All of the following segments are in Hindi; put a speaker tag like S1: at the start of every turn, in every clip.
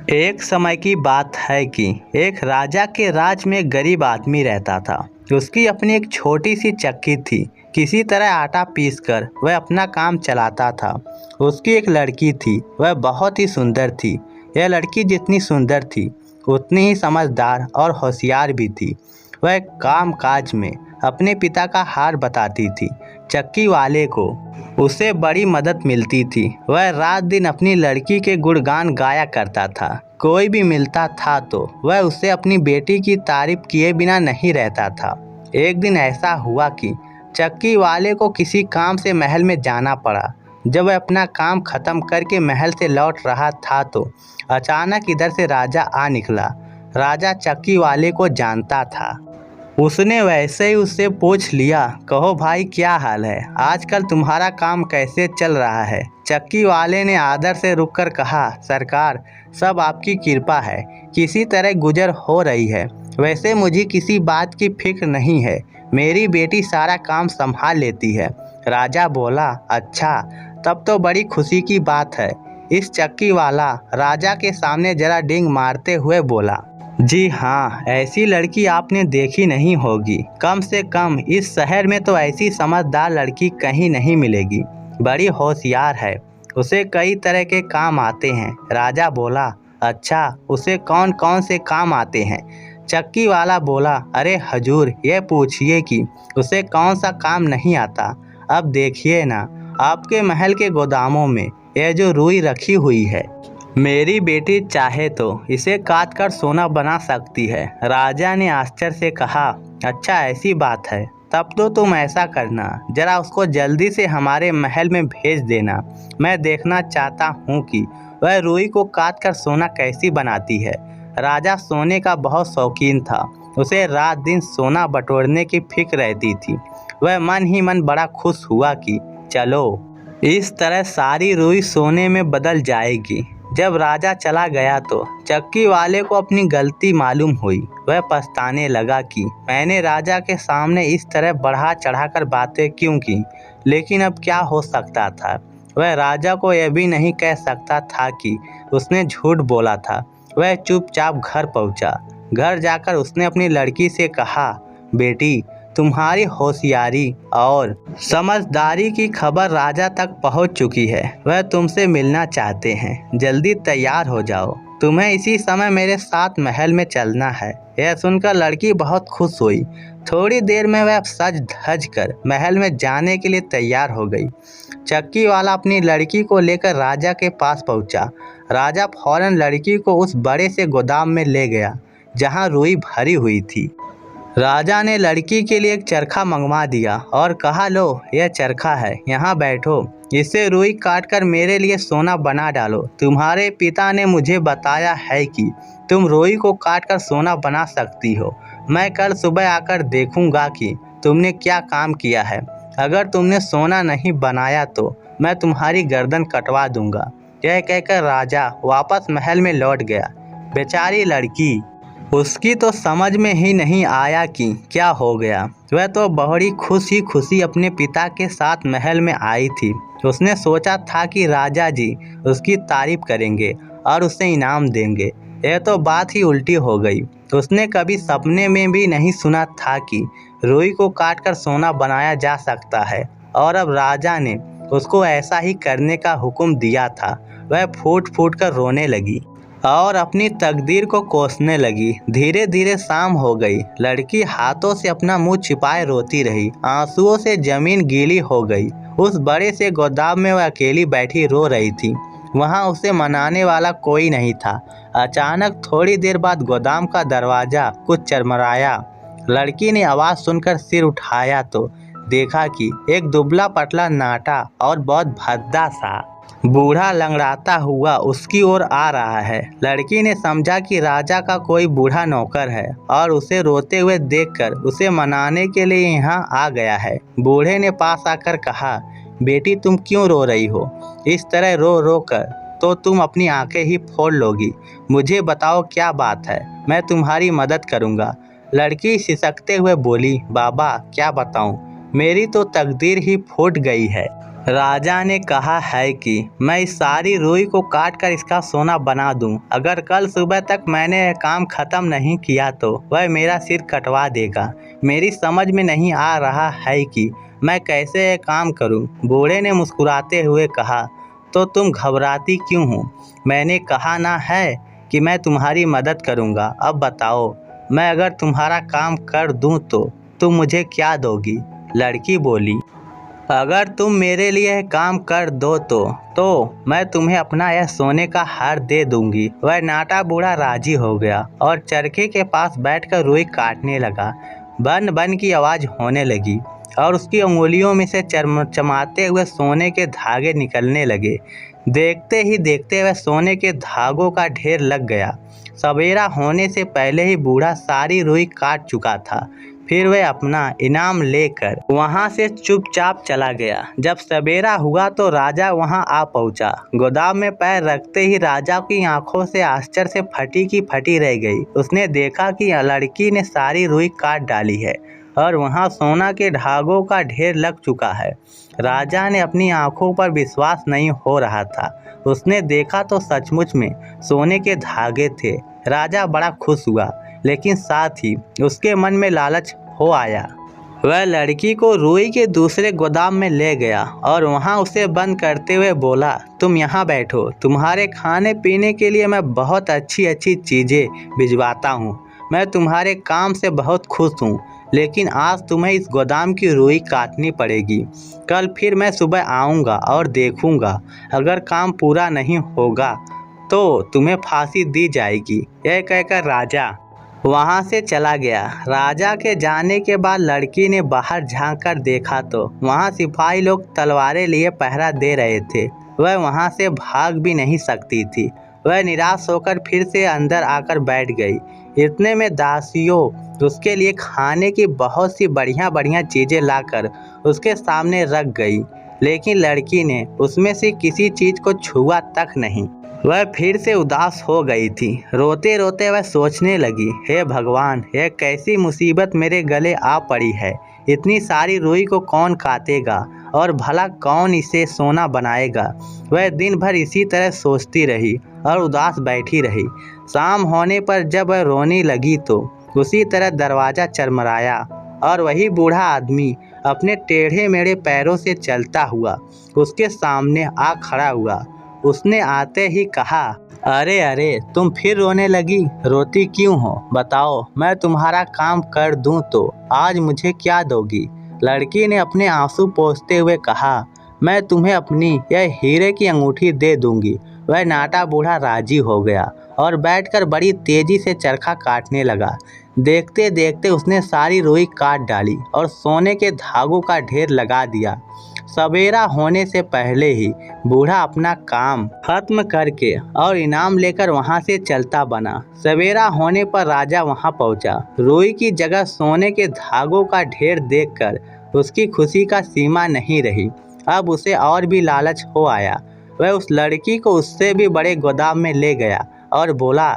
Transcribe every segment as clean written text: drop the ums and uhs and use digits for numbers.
S1: एक समय की बात है कि एक राजा के राज में एक गरीब आदमी रहता था। उसकी अपनी एक छोटी सी चक्की थी। किसी तरह आटा पीसकर वह अपना काम चलाता था। उसकी एक लड़की थी, वह बहुत ही सुंदर थी। यह लड़की जितनी सुंदर थी उतनी ही समझदार और होशियार भी थी। वह काम काज में अपने पिता का हाथ बताती थी। चक्की वाले को उसे बड़ी मदद मिलती थी। वह रात दिन अपनी लड़की के गुणगान गाया करता था। कोई भी मिलता था तो वह उसे अपनी बेटी की तारीफ किए बिना नहीं रहता था। एक दिन ऐसा हुआ कि चक्की वाले को किसी काम से महल में जाना पड़ा। जब वह अपना काम खत्म करके महल से लौट रहा था तो अचानक इधर से राजा आ निकला। राजा चक्की वाले को जानता था। उसने वैसे ही उससे पूछ लिया, कहो भाई क्या हाल है, आजकल तुम्हारा काम कैसे चल रहा है। चक्की वाले ने आदर से रुककर कहा, सरकार सब आपकी कृपा है, किसी तरह गुजर हो रही है। वैसे मुझे किसी बात की फिक्र नहीं है, मेरी बेटी सारा काम संभाल लेती है। राजा बोला, अच्छा तब तो बड़ी खुशी की बात है। इस चक्की वाला राजा के सामने जरा डींग मारते हुए बोला, जी हाँ, ऐसी लड़की आपने देखी नहीं होगी। कम से कम इस शहर में तो ऐसी समझदार लड़की कहीं नहीं मिलेगी। बड़ी होशियार है, उसे कई तरह के काम आते हैं। राजा बोला, अच्छा उसे कौन कौन से काम आते हैं। चक्की वाला बोला, अरे हजूर ये पूछिए कि उसे कौन सा काम नहीं आता। अब देखिए ना, आपके महल के गोदामों में यह जो रुई रखी हुई है, मेरी बेटी चाहे तो इसे काट कर सोना बना सकती है। राजा ने आश्चर्य से कहा, अच्छा ऐसी बात है, तब तो तुम ऐसा करना, जरा उसको जल्दी से हमारे महल में भेज देना। मैं देखना चाहता हूँ कि वह रुई को काट कर सोना कैसी बनाती है। राजा सोने का बहुत शौकीन था, उसे रात दिन सोना बटोरने की फिक्र रहती थी। वह मन ही मन बड़ा खुश हुआ कि चलो इस तरह सारी रुई सोने में बदल जाएगी। जब राजा चला गया तो चक्की वाले को अपनी गलती मालूम हुई। वह पछताने लगा कि मैंने राजा के सामने इस तरह बढ़ा चढ़ाकर बातें क्यों की। लेकिन अब क्या हो सकता था, वह राजा को यह भी नहीं कह सकता था कि उसने झूठ बोला था। वह चुपचाप घर पहुंचा। घर जाकर उसने अपनी लड़की से कहा, बेटी तुम्हारी होशियारी और समझदारी की खबर राजा तक पहुंच चुकी है। वह तुमसे मिलना चाहते हैं, जल्दी तैयार हो जाओ, तुम्हें इसी समय मेरे साथ महल में चलना है। यह सुनकर लड़की बहुत खुश हुई। थोड़ी देर में वह सज धज कर महल में जाने के लिए तैयार हो गई। चक्की वाला अपनी लड़की को लेकर राजा के पास पहुंचा। राजा फौरन लड़की को उस बड़े से गोदाम में ले गया जहां रुई भरी हुई थी। राजा ने लड़की के लिए एक चरखा मंगवा दिया और कहा, लो यह चरखा है, यहाँ बैठो, इससे रुई काट कर मेरे लिए सोना बना डालो। तुम्हारे पिता ने मुझे बताया है कि तुम रुई को काट कर सोना बना सकती हो। मैं कल सुबह आकर देखूंगा कि तुमने क्या काम किया है। अगर तुमने सोना नहीं बनाया तो मैं तुम्हारी गर्दन कटवा दूंगा। यह कहकर राजा वापस महल में लौट गया। बेचारी लड़की, उसकी तो समझ में ही नहीं आया कि क्या हो गया। वह तो बड़ी खुशी अपने पिता के साथ महल में आई थी। उसने सोचा था कि राजा जी उसकी तारीफ करेंगे और उसे इनाम देंगे। यह तो बात ही उल्टी हो गई। उसने कभी सपने में भी नहीं सुना था कि रुई को काटकर सोना बनाया जा सकता है, और अब राजा ने उसको ऐसा ही करने का हुक्म दिया था। वह फूट फूट कर रोने लगी और अपनी तकदीर को कोसने लगी। धीरे धीरे शाम हो गई। लड़की हाथों से अपना मुंह छिपाए रोती रही। आंसुओं से जमीन गीली हो गई। उस बड़े से गोदाम में वह अकेली बैठी रो रही थी। वहां उसे मनाने वाला कोई नहीं था। अचानक थोड़ी देर बाद गोदाम का दरवाजा कुछ चरमराया। लड़की ने आवाज़ सुनकर सिर उठाया तो देखा कि एक दुबला पतला नाटा और बहुत भद्दा सा बूढ़ा लंगड़ाता हुआ उसकी ओर आ रहा है। लड़की ने समझा कि राजा का कोई बूढ़ा नौकर है और उसे रोते हुए देखकर उसे मनाने के लिए यहाँ आ गया है। बूढ़े ने पास आकर कहा, बेटी तुम क्यों रो रही हो? इस तरह रो रो कर तो तुम अपनी आंखें ही फोड़ लोगी। मुझे बताओ क्या बात है, मैं तुम्हारी मदद करूँगा। लड़की सिसकते हुए बोली, बाबा क्या बताऊँ, मेरी तो तकदीर ही फूट गई है। राजा ने कहा है कि मैं इस सारी रुई को काट कर इसका सोना बना दूं। अगर कल सुबह तक मैंने यह काम खत्म नहीं किया तो वह मेरा सिर कटवा देगा। मेरी समझ में नहीं आ रहा है कि मैं कैसे यह काम करूं। बूढ़े ने मुस्कुराते हुए कहा, तो तुम घबराती क्यों हो? मैंने कहा ना है कि मैं तुम्हारी मदद करूंगा। अब बताओ, मैं अगर तुम्हारा काम कर दूं तो तुम मुझे क्या दोगी? लड़की बोली, अगर तुम मेरे लिए यह काम कर दो तो मैं तुम्हें अपना यह सोने का हार दे दूंगी। वह नाटा बूढ़ा राजी हो गया और चरखे के पास बैठकर रुई काटने लगा। बन बन की आवाज़ होने लगी और उसकी उंगलियों में से चमचमाते हुए सोने के धागे निकलने लगे। देखते ही देखते वह सोने के धागों का ढेर लग गया। सवेरा होने से पहले ही बूढ़ा सारी रुई काट चुका था। फिर वह अपना इनाम लेकर वहां से चुपचाप चला गया। जब सवेरा हुआ तो राजा वहां आ पहुंचा। गोदाम में पैर रखते ही राजा की आंखों से आश्चर्य से फटी की फटी रह गई। उसने देखा कि लड़की ने सारी रुई काट डाली है और वहां सोना के धागों का ढेर लग चुका है। राजा ने अपनी आंखों पर विश्वास नहीं हो रहा था। उसने देखा तो सचमुच में सोने के धागे थे। राजा बड़ा खुश हुआ, लेकिन साथ ही उसके मन में लालच हो आया। वह लड़की को रुई के दूसरे गोदाम में ले गया और वहां उसे बंद करते हुए बोला, तुम यहाँ बैठो। तुम्हारे खाने पीने के लिए मैं बहुत अच्छी अच्छी चीज़ें भिजवाता हूँ। मैं तुम्हारे काम से बहुत खुश हूँ, लेकिन आज तुम्हें इस गोदाम की रुई काटनी पड़ेगी। कल फिर मैं सुबह आऊँगा और देखूँगा। अगर काम पूरा नहीं होगा तो तुम्हें फांसी दी जाएगी। यह कहकर राजा वहां से चला गया। राजा के जाने के बाद लड़की ने बाहर झांक कर देखा तो वहां सिपाही लोग तलवारें लिए पहरा दे रहे थे। वह वहां से भाग भी नहीं सकती थी। वह निराश होकर फिर से अंदर आकर बैठ गई। इतने में दासियों उसके लिए खाने की बहुत सी बढ़िया बढ़िया चीज़ें लाकर उसके सामने रख गई, लेकिन लड़की ने उसमें से किसी चीज़ को छुआ तक नहीं। वह फिर से उदास हो गई थी। रोते रोते वह सोचने लगी, हे भगवान, यह कैसी मुसीबत मेरे गले आ पड़ी है। इतनी सारी रुई को कौन काटेगा और भला कौन इसे सोना बनाएगा। वह दिन भर इसी तरह सोचती रही और उदास बैठी रही। शाम होने पर जब वह रोने लगी तो उसी तरह दरवाज़ा चरमराया और वही बूढ़ा आदमी अपने टेढ़े मेढ़े पैरों से चलता हुआ उसके सामने आ खड़ा हुआ। उसने आते ही कहा, अरे अरे, तुम फिर रोने लगी? रोती क्यों हो? बताओ, मैं तुम्हारा काम कर दूं तो आज मुझे क्या दोगी? लड़की ने अपने आंसू पोंछते हुए कहा, मैं तुम्हें अपनी यह हीरे की अंगूठी दे दूंगी। वह नाटा बूढ़ा राजी हो गया और बैठकर बड़ी तेजी से चरखा काटने लगा। देखते देखते उसने सारी रुई काट डाली और सोने के धागों का ढेर लगा दिया। सवेरा होने से पहले ही बूढ़ा अपना काम खत्म करके और इनाम लेकर वहां से चलता बना। सवेरा होने पर राजा वहां पहुंचा। रुई की जगह सोने के धागों का ढेर देखकर उसकी खुशी का सीमा नहीं रही। अब उसे और भी लालच हो आया। वह उस लड़की को उससे भी बड़े गोदाम में ले गया और बोला,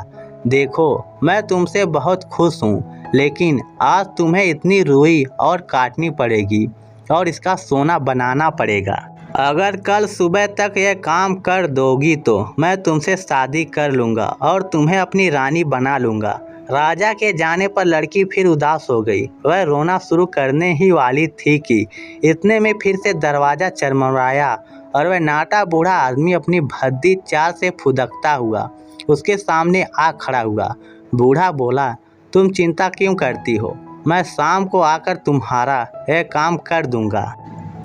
S1: देखो, मैं तुमसे बहुत खुश हूँ, लेकिन आज तुम्हें इतनी रुई और काटनी पड़ेगी और इसका सोना बनाना पड़ेगा। अगर कल सुबह तक यह काम कर दोगी तो मैं तुमसे शादी कर लूँगा और तुम्हें अपनी रानी बना लूँगा। राजा के जाने पर लड़की फिर उदास हो गई। वह रोना शुरू करने ही वाली थी कि इतने में फिर से दरवाज़ा चरमराया और वह नाटा बूढ़ा आदमी अपनी भद्दी चाल से फुदकता हुआ उसके सामने आ खड़ा हुआ। बूढ़ा बोला, तुम चिंता क्यों करती हो? मैं शाम को आकर तुम्हारा यह काम कर दूंगा।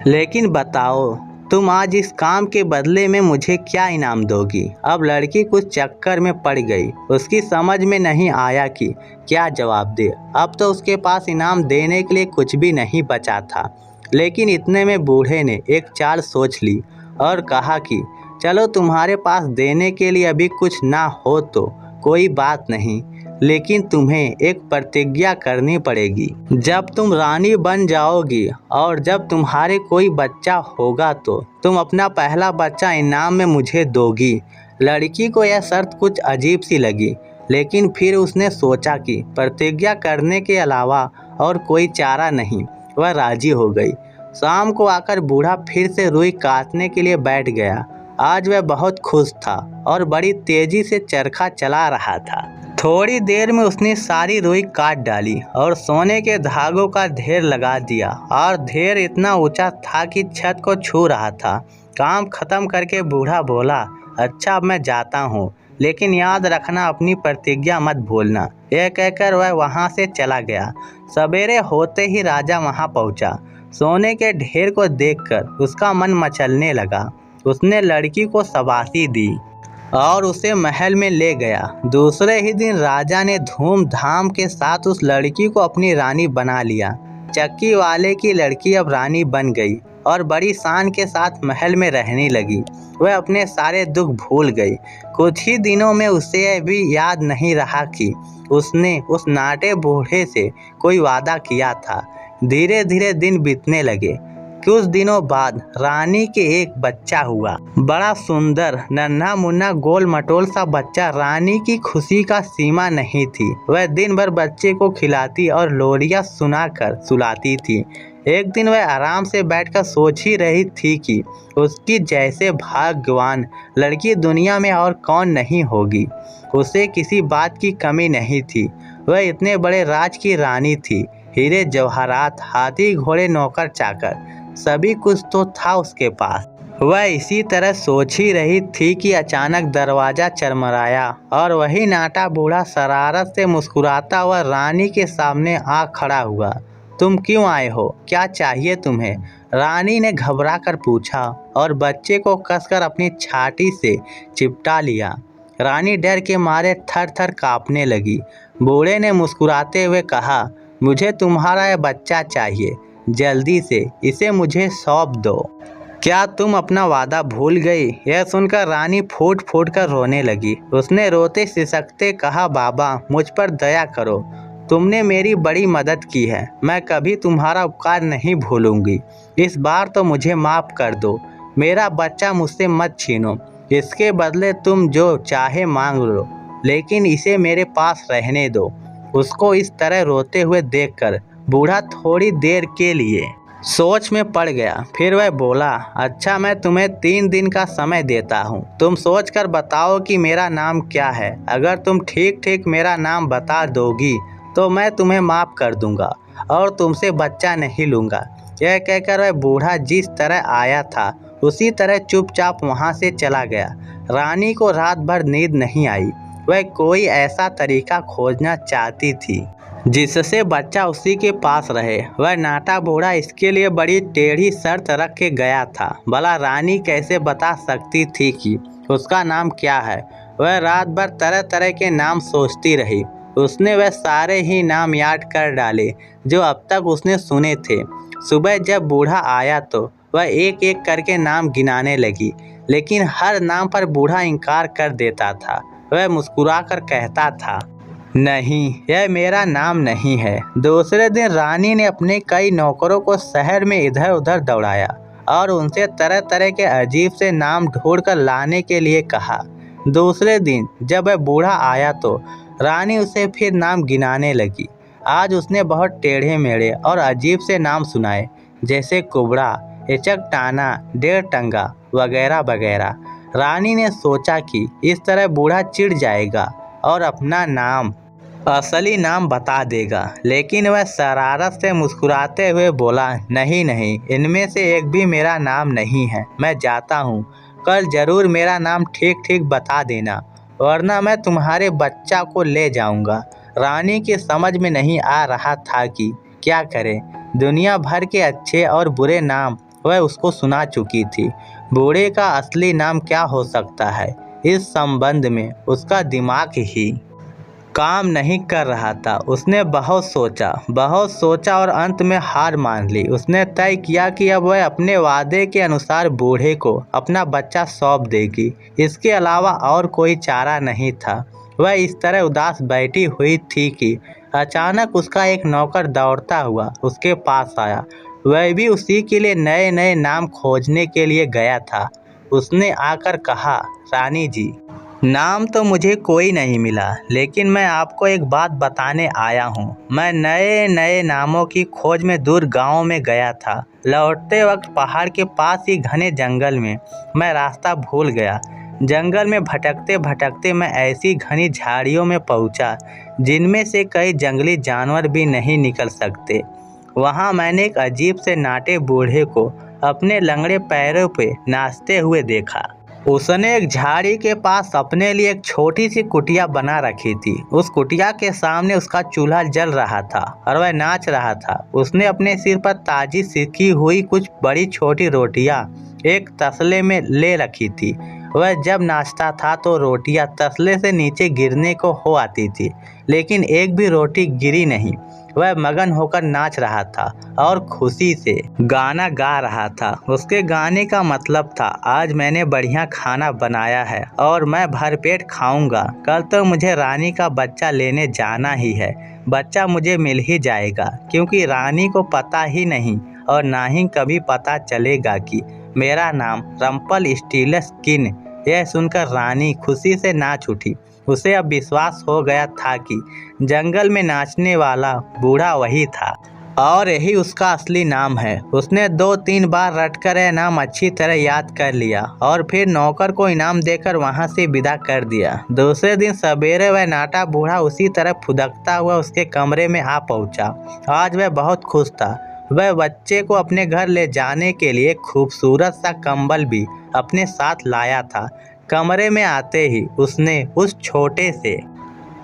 S1: लेकिन बताओ, तुम आज इस काम के बदले में मुझे क्या इनाम दोगी? अब लड़की कुछ चक्कर में पड़ गई। उसकी समझ में नहीं आया कि क्या जवाब दे। अब तो उसके पास इनाम देने के लिए कुछ भी नहीं बचा था। लेकिन इतने में बूढ़े ने एक चाल सोच ली और कहा कि चलो, तुम्हारे पास देने के लिए अभी कुछ ना हो तो कोई बात नहीं, लेकिन तुम्हें एक प्रतिज्ञा करनी पड़ेगी। जब तुम रानी बन जाओगी और जब तुम्हारे कोई बच्चा होगा तो तुम अपना पहला बच्चा इनाम में मुझे दोगी। लड़की को यह शर्त कुछ अजीब सी लगी, लेकिन फिर उसने सोचा कि प्रतिज्ञा करने के अलावा और कोई चारा नहीं। वह राजी हो गई। शाम को आकर बूढ़ा फिर से रुई काटने के लिए बैठ गया। आज वह बहुत खुश था और बड़ी तेजी से चरखा चला रहा था। थोड़ी देर में उसने सारी रुई काट डाली और सोने के धागों का ढेर लगा दिया और ढेर इतना ऊंचा था कि छत को छू रहा था। काम खत्म करके बूढ़ा बोला, अच्छा अब मैं जाता हूँ, लेकिन याद रखना अपनी प्रतिज्ञा मत भूलना। यह कहकर वह वहाँ से चला गया। सवेरे होते ही राजा वहाँ पहुँचा। सोने के ढेर को देखकर उसका मन मचलने लगा। उसने लड़की को शाबाशी दी और उसे महल में ले गया। दूसरे ही दिन राजा ने धूमधाम के साथ उस लड़की को अपनी रानी बना लिया। चक्की वाले की लड़की अब रानी बन गई और बड़ी शान के साथ महल में रहने लगी। वह अपने सारे दुख भूल गई। कुछ ही दिनों में उसे भी याद नहीं रहा कि उसने उस नाटे बूढ़े से कोई वादा किया था। धीरे धीरे दिन बीतने लगे। कुछ दिनों बाद रानी के एक बच्चा हुआ। बड़ा सुंदर नन्हा मुन्ना गोल मटोल सा बच्चा। रानी की खुशी का सीमा नहीं थी। वह दिन भर बच्चे को खिलाती और लोरियां सुनाकर सुलाती थी। एक दिन वह आराम से बैठकर सोच ही रही थी कि उसकी जैसे भाग्यवान लड़की दुनिया में और कौन नहीं होगी। उसे किसी बात की कमी नहीं थी। वह इतने बड़े राज की रानी थी। हीरे जवाहरात, हाथी घोड़े, नौकर चाकर, सभी कुछ तो था उसके पास। वह इसी तरह सोच ही रही थी कि अचानक दरवाजा चरमराया और वही नाटा बूढ़ा शरारत से मुस्कुराता हुआ रानी के सामने आ खड़ा हुआ। तुम क्यों आए हो? क्या चाहिए तुम्हें? रानी ने घबरा कर पूछा और बच्चे को कसकर अपनी छाती से चिपटा लिया। रानी डर के मारे थर थर कांपने लगी। बूढ़े ने मुस्कुराते हुए कहा, मुझे तुम्हारा यह बच्चा चाहिए, जल्दी से इसे मुझे सौंप दो। क्या तुम अपना वादा भूल गई? यह सुनकर रानी फूट फूट कर रोने लगी। उसने रोते सिसकते कहा, बाबा मुझ पर दया करो, तुमने मेरी बड़ी मदद की है। मैं कभी तुम्हारा उपकार नहीं भूलूंगी। इस बार तो मुझे माफ़ कर दो। मेरा बच्चा मुझसे मत छीनो। इसके बदले तुम जो चाहे मांग लो, लेकिन इसे मेरे पास रहने दो। उसको इस तरह रोते हुए देखकर बूढ़ा थोड़ी देर के लिए सोच में पड़ गया। फिर वह बोला, अच्छा मैं तुम्हें 3 दिन का समय देता हूँ। तुम सोच कर बताओ कि मेरा नाम क्या है। अगर तुम ठीक ठीक मेरा नाम बता दोगी तो मैं तुम्हें माफ़ कर दूंगा और तुमसे बच्चा नहीं लूँगा। यह कहकर वह बूढ़ा जिस तरह आया था उसी तरह चुपचाप वहाँ से चला गया। रानी को रात भर नींद नहीं आई। वह कोई ऐसा तरीका खोजना चाहती थी जिससे बच्चा उसी के पास रहे। वह नाटा बूढ़ा इसके लिए बड़ी टेढ़ी शर्त रख के गया था। भला रानी कैसे बता सकती थी कि उसका नाम क्या है? वह रात भर तरह तरह के नाम सोचती रही। उसने वह सारे ही नाम याद कर डाले जो अब तक उसने सुने थे। सुबह जब बूढ़ा आया तो वह एक एक करके नाम गिनाने लगी, लेकिन हर नाम पर बूढ़ा इनकार कर देता था। वह मुस्कुराकर कहता था, नहीं, यह मेरा नाम नहीं है। दूसरे दिन रानी ने अपने कई नौकरों को शहर में इधर उधर दौड़ाया और उनसे तरह तरह के अजीब से नाम ढूंढकर लाने के लिए कहा। दूसरे दिन जब वह बूढ़ा आया तो रानी उसे फिर नाम गिनाने लगी। आज उसने बहुत टेढ़े मेढ़े और अजीब से नाम सुनाए, जैसे कुबड़ा, इचकटाना, डेढ़ टंगा वगैरह वगैरह। रानी ने सोचा कि इस तरह बूढ़ा चिढ़ जाएगा और अपना नाम, असली नाम बता देगा, लेकिन वह शरारत से मुस्कुराते हुए बोला, नहीं नहीं, इनमें से एक भी मेरा नाम नहीं है। मैं जाता हूँ। कल जरूर मेरा नाम ठीक ठीक बता देना, वरना मैं तुम्हारे बच्चा को ले जाऊँगा। रानी की समझ में नहीं आ रहा था कि क्या करे। दुनिया भर के अच्छे और बुरे नाम वह उसको सुना चुकी थी। बूढ़े का असली नाम क्या हो सकता है? इस संबंध में उसका दिमाग ही काम नहीं कर रहा था। उसने बहुत सोचा और अंत में हार मान ली। उसने तय किया कि अब वह अपने वादे के अनुसार बूढ़े को अपना बच्चा सौंप देगी। इसके अलावा और कोई चारा नहीं था। वह इस तरह उदास बैठी हुई थी कि अचानक उसका एक नौकर दौड़ता हुआ उसके पास आया। वह भी उसी के लिए नए नए नाम खोजने के लिए गया था। उसने आकर कहा, रानी जी, नाम तो मुझे कोई नहीं मिला, लेकिन मैं आपको एक बात बताने आया हूँ। मैं नए नए नामों की खोज में दूर गाँव में गया था। लौटते वक्त पहाड़ के पास ही घने जंगल में मैं रास्ता भूल गया। जंगल में भटकते भटकते मैं ऐसी घनी झाड़ियों में पहुँचा जिनमें से कई जंगली जानवर भी नहीं निकल सकते। वहाँ मैंने एक अजीब से नाटे बूढ़े को अपने लंगड़े पैरों पे नाचते हुए देखा। उसने एक झाड़ी के पास अपने लिए एक छोटी सी कुटिया बना रखी थी। उस कुटिया के सामने उसका चूल्हा जल रहा था और वह नाच रहा था। उसने अपने सिर पर ताजी सेकी हुई कुछ बड़ी छोटी रोटियां एक तसले में ले रखी थी। वह जब नाचता था तो रोटियां तसले से नीचे गिरने को हो आती थी, लेकिन एक भी रोटी गिरी नहीं। वह मगन होकर नाच रहा था और खुशी से गाना गा रहा था। उसके गाने का मतलब था, आज मैंने बढ़िया खाना बनाया है और मैं भरपेट खाऊंगा। कल तो मुझे रानी का बच्चा लेने जाना ही है। बच्चा मुझे मिल ही जाएगा, क्योंकि रानी को पता ही नहीं और ना ही कभी पता चलेगा कि मेरा नाम रम्पल स्टीलस किन। यह सुनकर रानी खुशी से नाच उठी। उसे अब विश्वास हो गया था कि जंगल में नाचने वाला बूढ़ा वही था और यही उसका असली नाम है। उसने 2-3 बार रटकर यह नाम अच्छी तरह याद कर लिया और फिर नौकर को इनाम देकर वहां से विदा कर दिया। दूसरे दिन सवेरे वह नाटा बूढ़ा उसी तरह फुदकता हुआ उसके कमरे में आ पहुंचा। आज वह बहुत खुश था। वह बच्चे को अपने घर ले जाने के लिए खूबसूरत सा कंबल भी अपने साथ लाया था। कमरे में आते ही उसने उस छोटे से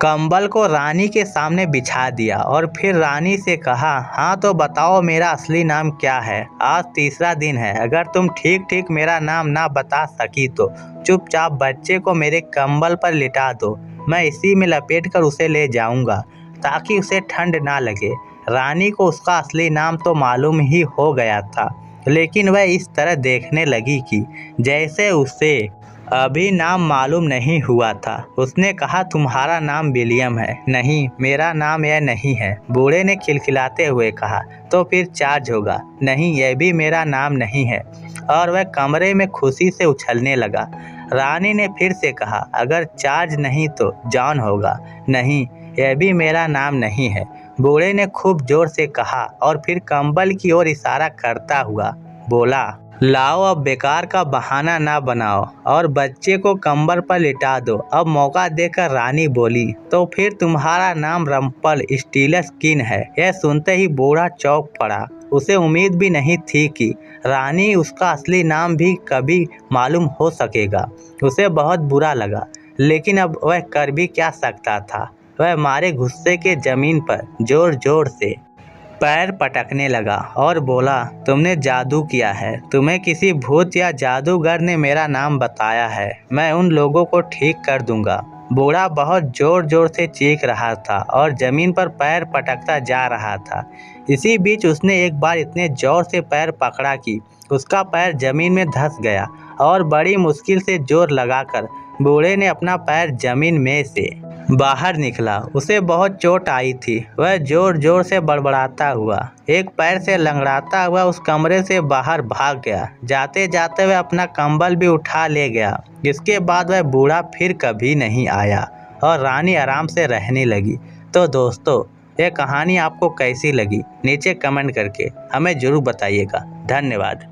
S1: कंबल को रानी के सामने बिछा दिया और फिर रानी से कहा, हाँ तो बताओ मेरा असली नाम क्या है। आज तीसरा दिन है। अगर तुम ठीक ठीक मेरा नाम ना बता सकी तो चुपचाप बच्चे को मेरे कंबल पर लिटा दो। मैं इसी में लपेट कर उसे ले जाऊंगा ताकि उसे ठंड ना लगे। रानी को उसका असली नाम तो मालूम ही हो गया था, लेकिन वह इस तरह देखने लगी कि जैसे उसे अभी नाम मालूम नहीं हुआ था। उसने कहा, तुम्हारा नाम विलियम है। नहीं, मेरा नाम यह नहीं है। बूढ़े ने खिलखिलाते हुए कहा, तो फिर चार्ज होगा। नहीं, यह भी मेरा नाम नहीं है। और वह कमरे में खुशी से उछलने लगा। रानी ने फिर से कहा, अगर चार्ज नहीं तो जॉन होगा। नहीं, यह भी मेरा नाम नहीं है। बूढ़े ने खूब जोर से कहा और फिर कंबल की ओर इशारा करता हुआ बोला, लाओ अब बेकार का बहाना ना बनाओ और बच्चे को कंबल पर लिटा दो। अब मौका देकर रानी बोली, तो फिर तुम्हारा नाम रम्पल स्टीलस किन है। यह सुनते ही बूढ़ा चौंक पड़ा। उसे उम्मीद भी नहीं थी कि रानी उसका असली नाम भी कभी मालूम हो सकेगा। उसे बहुत बुरा लगा, लेकिन अब वह कर भी क्या सकता था। वह मारे गुस्से के जमीन पर जोर जोर से पैर पटकने लगा और बोला, तुमने जादू किया है। तुम्हें किसी भूत या जादूगर ने मेरा नाम बताया है। मैं उन लोगों को ठीक कर दूंगा। बूढ़ा बहुत जोर जोर से चीख रहा था और जमीन पर पैर पटकता जा रहा था। इसी बीच उसने एक बार इतने जोर से पैर पकड़ा कि उसका पैर जमीन में धंस गया और बड़ी मुश्किल से जोर लगाकर बूढ़े ने अपना पैर जमीन में से बाहर निकला। उसे बहुत चोट आई थी। वह जोर जोर से बड़बड़ाता हुआ एक पैर से लंगड़ाता हुआ उस कमरे से बाहर भाग गया। जाते जाते वह अपना कंबल भी उठा ले गया। इसके बाद वह बूढ़ा फिर कभी नहीं आया और रानी आराम से रहने लगी। तो दोस्तों, यह कहानी आपको कैसी लगी नीचे कमेंट करके हमें ज़रूर बताइएगा। धन्यवाद।